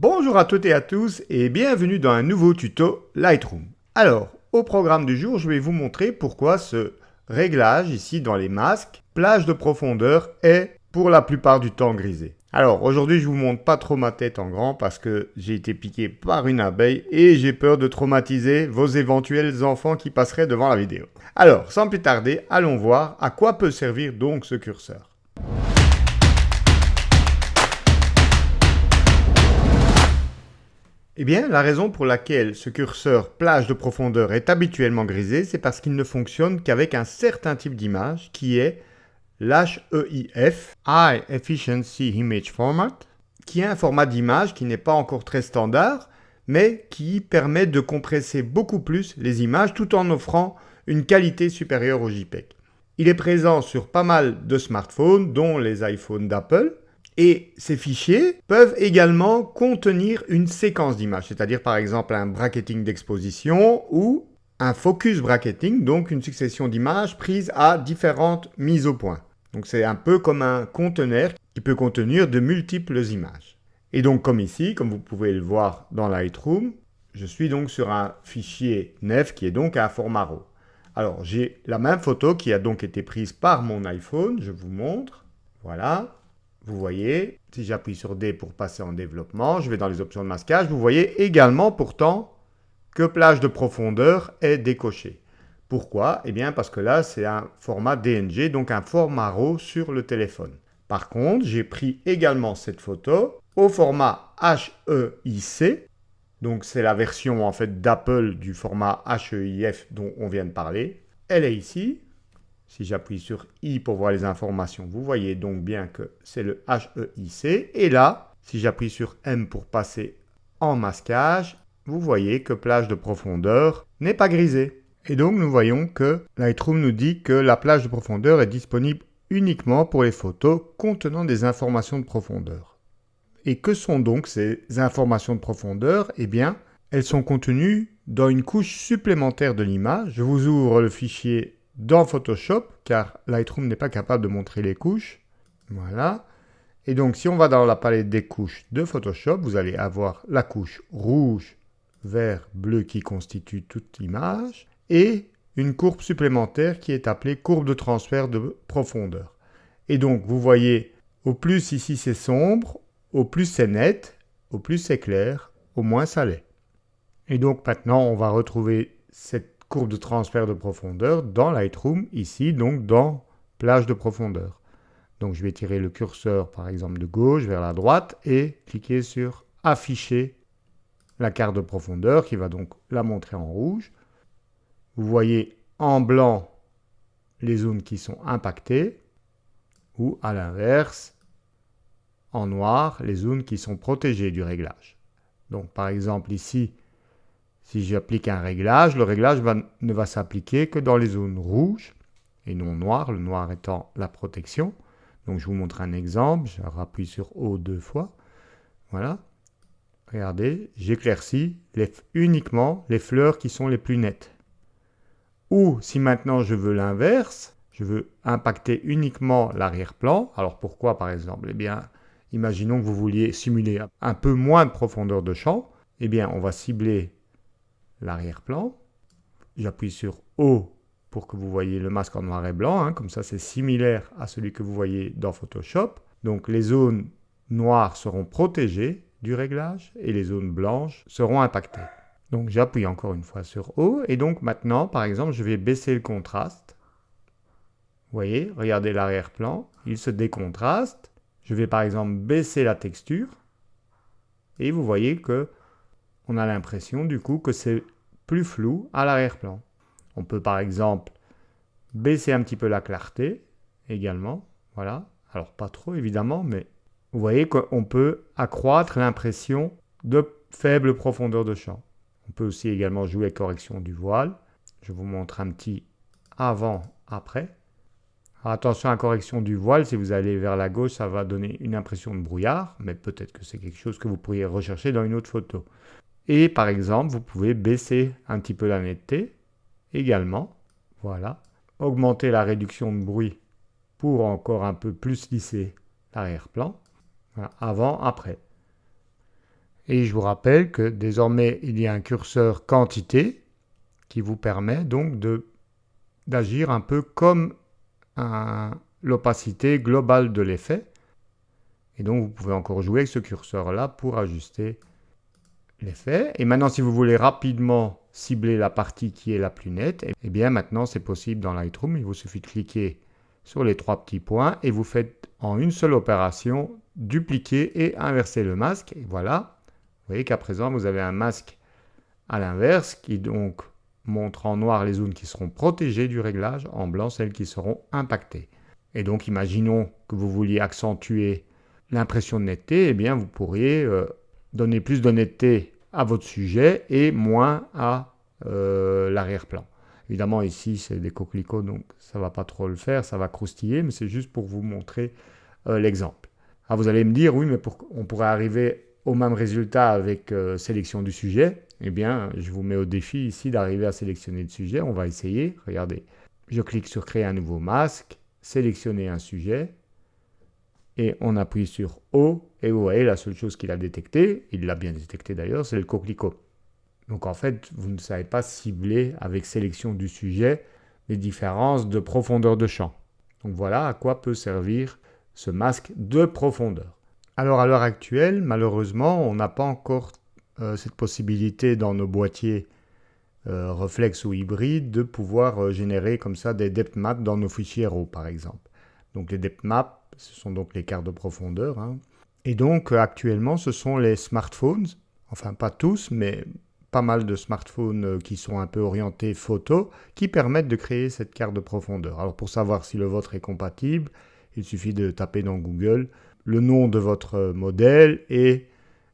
Bonjour à toutes et à tous et bienvenue dans un nouveau tuto Lightroom. Alors, au programme du jour, je vais vous montrer pourquoi ce réglage ici dans les masques, plage de profondeur, est pour la plupart du temps grisé. Alors, aujourd'hui, je vous montre pas trop ma tête en grand parce que j'ai été piqué par une abeille et j'ai peur de traumatiser vos éventuels enfants qui passeraient devant la vidéo. Alors, sans plus tarder, allons voir à quoi peut servir donc ce curseur. Eh bien, la raison pour laquelle ce curseur plage de profondeur est habituellement grisé, c'est parce qu'il ne fonctionne qu'avec un certain type d'image qui est l'HEIF, High Efficiency Image Format, qui est un format d'image qui n'est pas encore très standard, mais qui permet de compresser beaucoup plus les images tout en offrant une qualité supérieure au JPEG. Il est présent sur pas mal de smartphones, dont les iPhones d'Apple, et ces fichiers peuvent également contenir une séquence d'images, c'est-à-dire par exemple un bracketing d'exposition ou un focus bracketing, donc une succession d'images prises à différentes mises au point. Donc c'est un peu comme un conteneur qui peut contenir de multiples images. Et donc comme ici, comme vous pouvez le voir dans Lightroom, je suis donc sur un fichier NEF qui est donc un format RAW. Alors j'ai la même photo qui a donc été prise par mon iPhone, je vous montre, voilà. Vous voyez, si j'appuie sur D pour passer en développement, je vais dans les options de masquage, vous voyez également pourtant que plage de profondeur est décoché. Pourquoi? Eh bien parce que là c'est un format DNG, donc un format RAW sur le téléphone. Par contre, j'ai pris également cette photo au format HEIC, donc c'est la version en fait d'Apple du format HEIF dont on vient de parler. Elle est ici. Si j'appuie sur I pour voir les informations, vous voyez donc bien que c'est le HEIC. Et là, si j'appuie sur M pour passer en masquage, vous voyez que plage de profondeur n'est pas grisée. Et donc nous voyons que Lightroom nous dit que la plage de profondeur est disponible uniquement pour les photos contenant des informations de profondeur. Et que sont donc ces informations de profondeur? Eh bien, elles sont contenues dans une couche supplémentaire de l'image. Je vous ouvre le fichier dans Photoshop, car Lightroom n'est pas capable de montrer les couches. Voilà. Et donc, si on va dans la palette des couches de Photoshop, vous allez avoir la couche rouge, vert, bleu qui constitue toute l'image, et une courbe supplémentaire qui est appelée courbe de transfert de profondeur. Et donc, vous voyez, au plus ici c'est sombre, au plus c'est net, au plus c'est clair, au moins ça l'est. Et donc maintenant, on va retrouver cette courbe de transfert de profondeur dans Lightroom, ici, donc dans plage de profondeur. Donc je vais tirer le curseur, par exemple, de gauche vers la droite et cliquer sur afficher la carte de profondeur qui va donc la montrer en rouge. Vous voyez en blanc les zones qui sont impactées ou à l'inverse, en noir, les zones qui sont protégées du réglage. Donc par exemple ici, si j'applique un réglage, le réglage ne va s'appliquer que dans les zones rouges et non noires, le noir étant la protection. Donc je vous montre un exemple, je rappuie sur O 2 fois. Voilà. Regardez, j'éclaircis uniquement les fleurs qui sont les plus nettes. Ou si maintenant je veux l'inverse, je veux impacter uniquement l'arrière-plan. Alors pourquoi par exemple? Eh bien, imaginons que vous vouliez simuler un peu moins de profondeur de champ. Eh bien, on va cibler l'arrière-plan. J'appuie sur O pour que vous voyez le masque en noir et blanc. Comme ça, c'est similaire à celui que vous voyez dans Photoshop. Donc, les zones noires seront protégées du réglage et les zones blanches seront impactées. Donc, j'appuie encore une fois sur O. Et donc, maintenant, par exemple, je vais baisser le contraste. Vous voyez, regardez l'arrière-plan. Il se décontraste. Je vais, par exemple, baisser la texture. Et vous voyez que on a l'impression du coup que c'est plus flou à l'arrière-plan. On peut par exemple baisser un petit peu la clarté également. Voilà. Alors pas trop évidemment, mais vous voyez qu'on peut accroître l'impression de faible profondeur de champ. On peut aussi également jouer avec correction du voile. Je vous montre un petit avant-après. Attention à la correction du voile, si vous allez vers la gauche, ça va donner une impression de brouillard, mais peut-être que c'est quelque chose que vous pourriez rechercher dans une autre photo. Et par exemple, vous pouvez baisser un petit peu la netteté également. Voilà. Augmenter la réduction de bruit pour encore un peu plus lisser l'arrière-plan. Voilà. Avant, après. Et je vous rappelle que désormais, il y a un curseur quantité qui vous permet donc d'agir un peu comme l'opacité globale de l'effet. Et donc, vous pouvez encore jouer avec ce curseur-là pour ajuster l'effet. Et maintenant, si vous voulez rapidement cibler la partie qui est la plus nette, eh bien maintenant, c'est possible dans Lightroom. Il vous suffit de cliquer sur les 3 petits points et vous faites en une seule opération dupliquer et inverser le masque. Et voilà, vous voyez qu'à présent, vous avez un masque à l'inverse qui donc montre en noir les zones qui seront protégées du réglage, en blanc celles qui seront impactées. Et donc, imaginons que vous vouliez accentuer l'impression de netteté, eh bien, vous pourriez donner plus de netteté à votre sujet et moins à l'arrière-plan. Évidemment, ici, c'est des coquelicots, donc ça ne va pas trop le faire, ça va croustiller, mais c'est juste pour vous montrer l'exemple. Alors, vous allez me dire, oui, mais on pourrait arriver au même résultat avec sélection du sujet. Eh bien, je vous mets au défi ici d'arriver à sélectionner le sujet. On va essayer. Regardez, je clique sur créer un nouveau masque, sélectionner un sujet, et on appuie sur O, et vous voyez, la seule chose qu'il a détectée, il l'a bien détecté d'ailleurs, c'est le coquelicot. Donc en fait, vous ne savez pas cibler avec sélection du sujet les différences de profondeur de champ. Donc voilà à quoi peut servir ce masque de profondeur. Alors à l'heure actuelle, malheureusement, on n'a pas encore cette possibilité dans nos boîtiers réflexe ou hybride de pouvoir générer comme ça des depth maps dans nos fichiers RAW par exemple. Donc les depth maps, ce sont donc les cartes de profondeur. Et donc actuellement, ce sont les smartphones, enfin pas tous, mais pas mal de smartphones qui sont un peu orientés photo, qui permettent de créer cette carte de profondeur. Alors pour savoir si le vôtre est compatible, il suffit de taper dans Google le nom de votre modèle et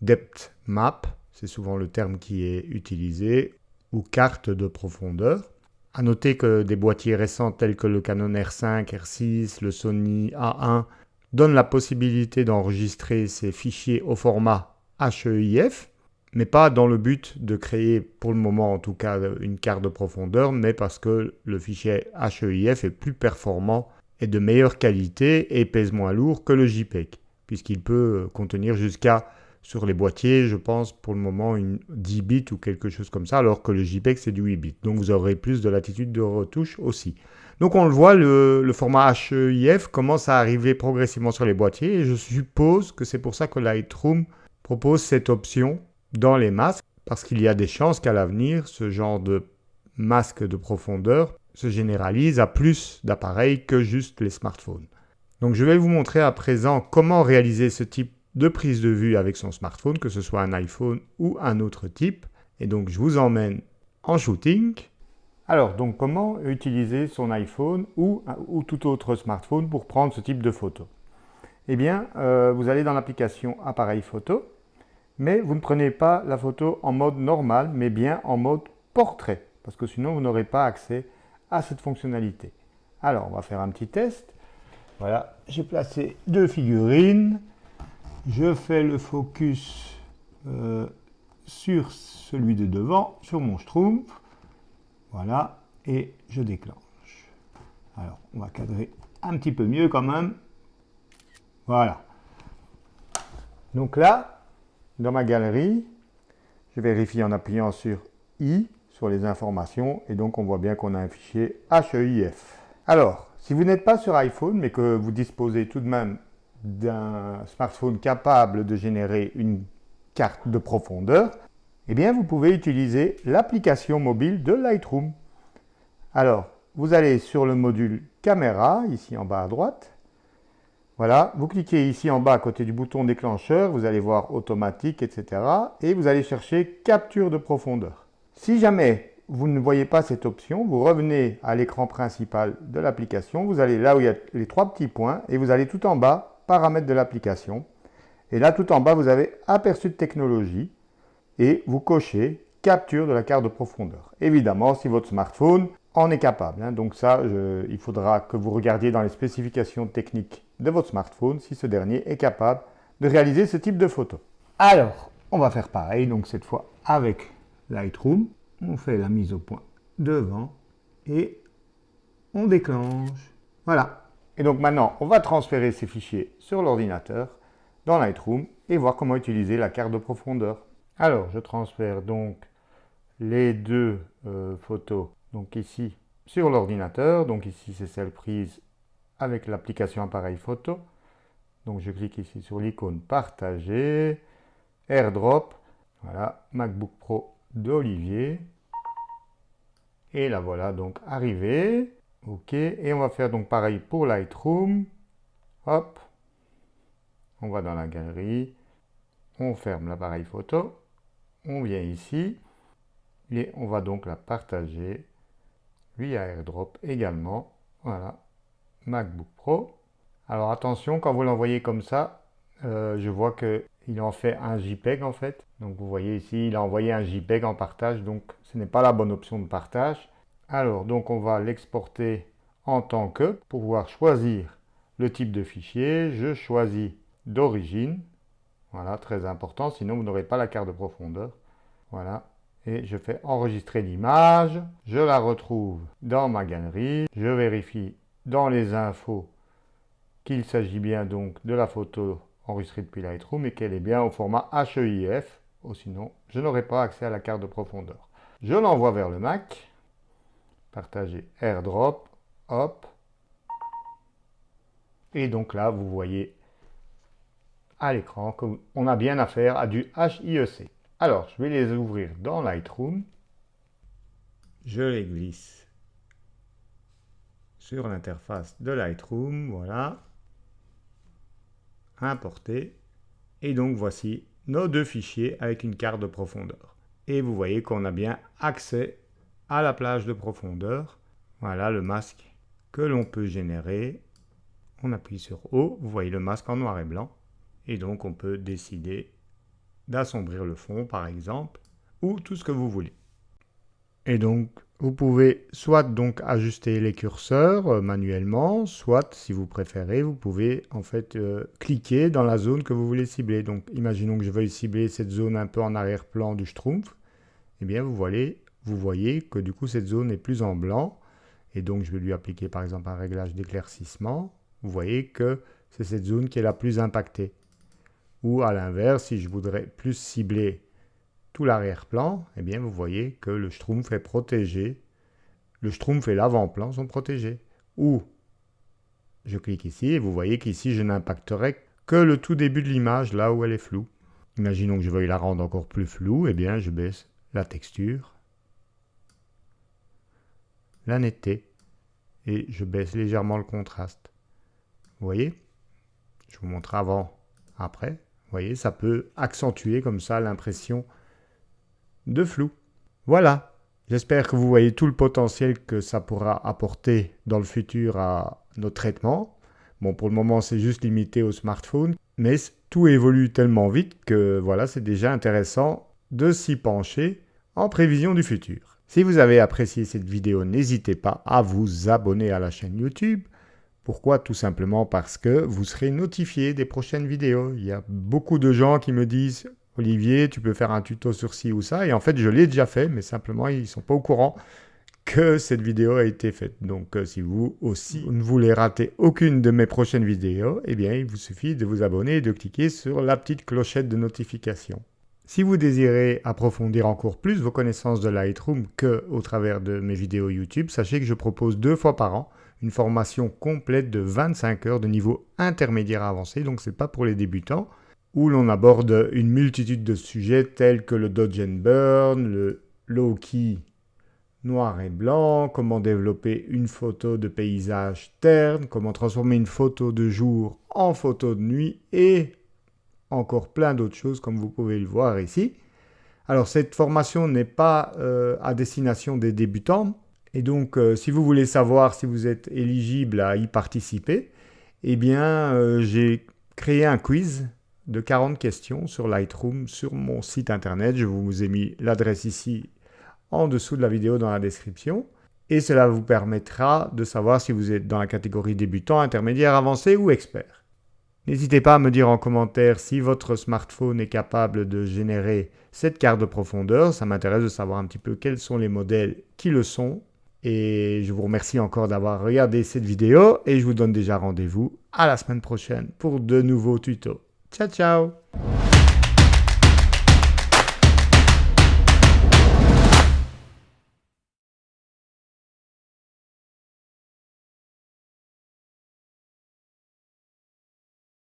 depth map, c'est souvent le terme qui est utilisé, ou carte de profondeur. À noter que des boîtiers récents tels que le Canon R5, R6, le Sony A1 donnent la possibilité d'enregistrer ces fichiers au format HEIF, mais pas dans le but de créer, pour le moment en tout cas, une carte de profondeur, mais parce que le fichier HEIF est plus performant et de meilleure qualité et pèse moins lourd que le JPEG, puisqu'il peut contenir jusqu'à, sur les boîtiers, je pense pour le moment, 10 bits ou quelque chose comme ça, alors que le JPEG c'est du 8 bits. Donc vous aurez plus de latitude de retouche aussi. Donc on le voit, le format HEIF commence à arriver progressivement sur les boîtiers et je suppose que c'est pour ça que Lightroom propose cette option dans les masques, parce qu'il y a des chances qu'à l'avenir, ce genre de masque de profondeur se généralise à plus d'appareils que juste les smartphones. Donc je vais vous montrer à présent comment réaliser ce type de prise de vue avec son smartphone, que ce soit un iPhone ou un autre type. Et donc je vous emmène en shooting. Alors donc comment utiliser son iPhone ou tout autre smartphone pour prendre ce type de photo? Eh bien, vous allez dans l'application appareil photo, mais vous ne prenez pas la photo en mode normal, mais bien en mode portrait, parce que sinon vous n'aurez pas accès à cette fonctionnalité. Alors on va faire un petit test. Voilà, j'ai placé 2 figurines. Je fais le focus sur celui de devant, sur mon schtroumpf. Voilà, et je déclenche. Alors, on va cadrer un petit peu mieux quand même. Voilà. Donc là, dans ma galerie, je vérifie en appuyant sur I, sur les informations, et donc on voit bien qu'on a un fichier HEIF. Alors, si vous n'êtes pas sur iPhone, mais que vous disposez tout de même d'un smartphone capable de générer une carte de profondeur, eh bien vous pouvez utiliser l'application mobile de Lightroom. Alors, vous allez sur le module caméra, ici en bas à droite. Voilà, vous cliquez ici en bas à côté du bouton déclencheur, vous allez voir automatique, etc. Et vous allez chercher capture de profondeur. Si jamais vous ne voyez pas cette option, vous revenez à l'écran principal de l'application, vous allez là où il y a les 3 petits points et vous allez tout en bas, paramètres de l'application. Et là, tout en bas, vous avez aperçu de technologie et vous cochez capture de la carte de profondeur. Évidemment, si votre smartphone en est capable. Donc ça, il faudra que vous regardiez dans les spécifications techniques de votre smartphone si ce dernier est capable de réaliser ce type de photo. Alors, on va faire pareil, donc cette fois avec Lightroom. On fait la mise au point devant et on déclenche. Voilà. Et donc maintenant, on va transférer ces fichiers sur l'ordinateur dans Lightroom et voir comment utiliser la carte de profondeur. Alors, je transfère donc les deux photos, donc ici sur l'ordinateur. Donc ici, c'est celle prise avec l'application appareil photo. Donc je clique ici sur l'icône partager, AirDrop, voilà, MacBook Pro d'Olivier. Et la voilà donc arrivée. Ok, et on va faire donc pareil pour Lightroom. Hop, on va dans la galerie, on ferme l'appareil photo, on vient ici et on va donc la partager via AirDrop également. Voilà, MacBook Pro. Alors attention, quand vous l'envoyez comme ça, je vois qu'il en fait un JPEG en fait. Donc vous voyez ici, il a envoyé un JPEG en partage, donc ce n'est pas la bonne option de partage. Alors donc on va l'exporter en tant que, pour pouvoir choisir le type de fichier, je choisis d'origine. Voilà, très important, sinon vous n'aurez pas la carte de profondeur. Voilà, et je fais enregistrer l'image, je la retrouve dans ma galerie, je vérifie dans les infos qu'il s'agit bien donc de la photo enregistrée depuis Lightroom et qu'elle est bien au format HEIF, ou sinon je n'aurai pas accès à la carte de profondeur. Je l'envoie vers le Mac, partager AirDrop, hop, et donc là vous voyez à l'écran qu'on a bien affaire à du HIEC. Alors je vais les ouvrir dans Lightroom, je les glisse sur l'interface de Lightroom, voilà, importer, et donc voici nos deux fichiers avec une carte de profondeur. Et vous voyez qu'on a bien accès à la plage de profondeur. Voilà le masque que l'on peut générer. On appuie sur O, vous voyez le masque en noir et blanc. Et donc on peut décider d'assombrir le fond par exemple, ou tout ce que vous voulez. Et donc vous pouvez soit donc ajuster les curseurs manuellement, soit si vous préférez, vous pouvez en fait cliquer dans la zone que vous voulez cibler. Donc imaginons que je veuille cibler cette zone un peu en arrière-plan du Schtroumpf. Eh bien vous voyez que du coup cette zone est plus en blanc. Et donc je vais lui appliquer par exemple un réglage d'éclaircissement. Vous voyez que c'est cette zone qui est la plus impactée. Ou à l'inverse, si je voudrais plus cibler tout l'arrière-plan, eh bien vous voyez que le Schtroumpf est protégé. Le Schtroumpf et l'avant-plan sont protégés. Ou je clique ici et vous voyez qu'ici je n'impacterai que le tout début de l'image, là où elle est floue. Imaginons que je veuille la rendre encore plus floue, eh bien je baisse la texture, la netteté, et je baisse légèrement le contraste. Vous voyez? Je vous montre avant, après. Vous voyez, ça peut accentuer comme ça l'impression de flou. Voilà, j'espère que vous voyez tout le potentiel que ça pourra apporter dans le futur à nos traitements. Bon, pour le moment, c'est juste limité au smartphone, mais tout évolue tellement vite que voilà, c'est déjà intéressant de s'y pencher en prévision du futur. Si vous avez apprécié cette vidéo, n'hésitez pas à vous abonner à la chaîne YouTube. Pourquoi? Tout simplement parce que vous serez notifié des prochaines vidéos. Il y a beaucoup de gens qui me disent « Olivier, tu peux faire un tuto sur ci ou ça ?» Et en fait, je l'ai déjà fait, mais simplement, ils ne sont pas au courant que cette vidéo a été faite. Donc, si vous aussi ne voulez rater aucune de mes prochaines vidéos, eh bien, il vous suffit de vous abonner et de cliquer sur la petite clochette de notification. Si vous désirez approfondir encore plus vos connaissances de Lightroom qu'au travers de mes vidéos YouTube, sachez que je propose 2 fois par an une formation complète de 25 heures de niveau intermédiaire avancé, donc ce n'est pas pour les débutants, où l'on aborde une multitude de sujets tels que le Dodge and Burn, le low-key noir et blanc, comment développer une photo de paysage terne, comment transformer une photo de jour en photo de nuit et encore plein d'autres choses comme vous pouvez le voir ici. Alors cette formation n'est pas à destination des débutants et donc si vous voulez savoir si vous êtes éligible à y participer, eh bien j'ai créé un quiz de 40 questions sur Lightroom sur mon site internet. Je vous ai mis l'adresse ici en dessous de la vidéo dans la description et cela vous permettra de savoir si vous êtes dans la catégorie débutant, intermédiaire, avancé ou expert. N'hésitez pas à me dire en commentaire si votre smartphone est capable de générer cette carte de profondeur. Ça m'intéresse de savoir un petit peu quels sont les modèles qui le sont. Et je vous remercie encore d'avoir regardé cette vidéo et je vous donne déjà rendez-vous à la semaine prochaine pour de nouveaux tutos. Ciao ciao.